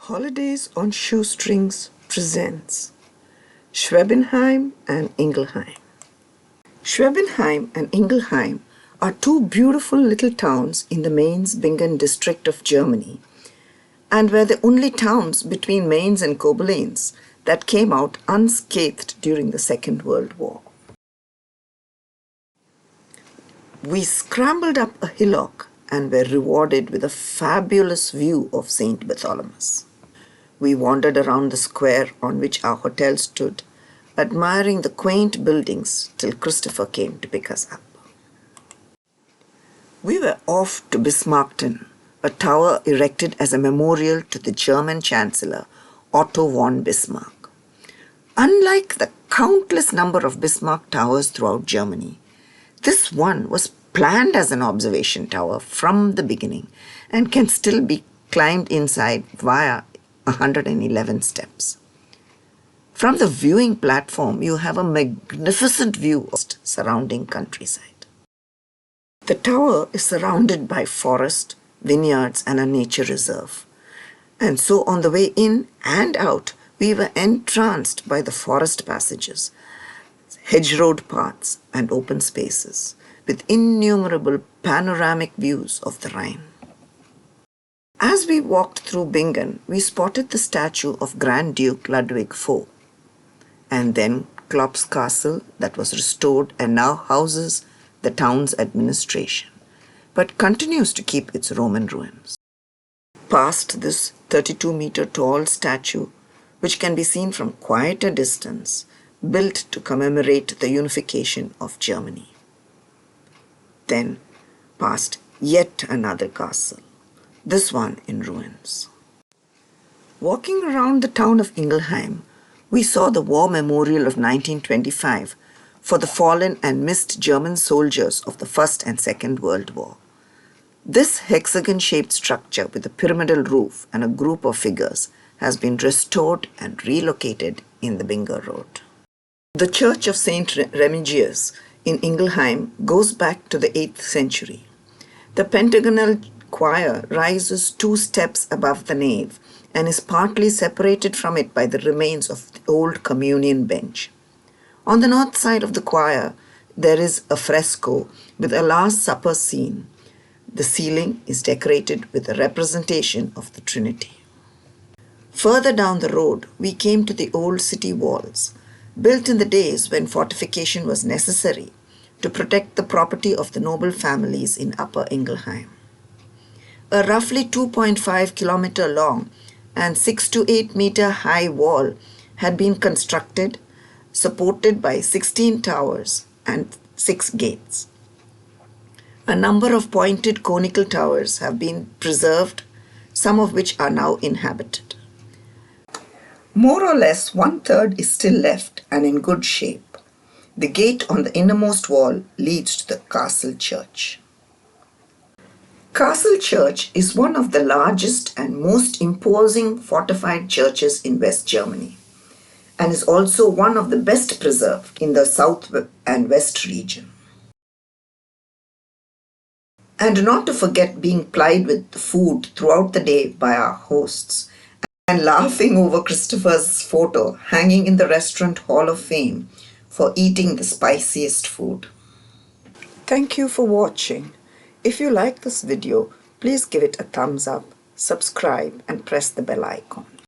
Holidays on Shoestrings presents Schwabenheim and Ingelheim. Schwabenheim and Ingelheim are two beautiful little towns in the Mainz-Bingen district of Germany, and were the only towns between Mainz and Koblenz that came out unscathed during the Second World War. We scrambled up a hillock and were rewarded with a fabulous view of St. Bartholomew's. We wandered around the square on which our hotel stood, admiring the quaint buildings till Christopher came to pick us up. We were off to Bismarckton, a tower erected as a memorial to the German Chancellor Otto von Bismarck. Unlike the countless number of Bismarck towers throughout Germany, this one was planned as an observation tower from the beginning and can still be climbed inside via 111 steps. From the viewing platform, you have a magnificent view of the surrounding countryside. The tower is surrounded by forest, vineyards, and a nature reserve. And so on the way in and out, we were entranced by the forest passages, hedge-road paths, and open spaces, with innumerable panoramic views of the Rhine. As we walked through Bingen, we spotted the statue of Grand Duke Ludwig IV, and then Klopp's castle that was restored and now houses the town's administration, but continues to keep its Roman ruins. Past this 32-meter tall statue, which can be seen from quite a distance, built to commemorate the unification of Germany. Then past yet another castle, this one in ruins. Walking around the town of Ingleheim, we saw the War Memorial of 1925 for the fallen and missed German soldiers of the First and Second World War. This hexagon-shaped structure with a pyramidal roof and a group of figures has been restored and relocated in the Binger Road. The Church of St. Remigius in Ingleheim goes back to the 8th century. The pentagonal choir rises 2 steps above the nave and is partly separated from it by the remains of the old communion bench. On the north side of the choir, there is a fresco with a Last Supper scene. The ceiling is decorated with a representation of the Trinity. Further down the road, we came to the old city walls, built in the days when fortification was necessary to protect the property of the noble families in Upper Ingleheim. A roughly 2.5-kilometer long and 6 to 8 meter high wall had been constructed, supported by 16 towers and 6 gates. A number of pointed conical towers have been preserved, some of which are now inhabited. More or less 1/3 is still left and in good shape. The gate on the innermost wall leads to the Castle Church. Castle Church is one of the largest and most imposing fortified churches in West Germany, and is also one of the best preserved in the South and West region. And not to forget being plied with food throughout the day by our hosts, and laughing over Christopher's photo hanging in the Restaurant Hall of Fame for eating the spiciest food. Thank you for watching. If you like this video, please give it a thumbs up, subscribe, and press the bell icon.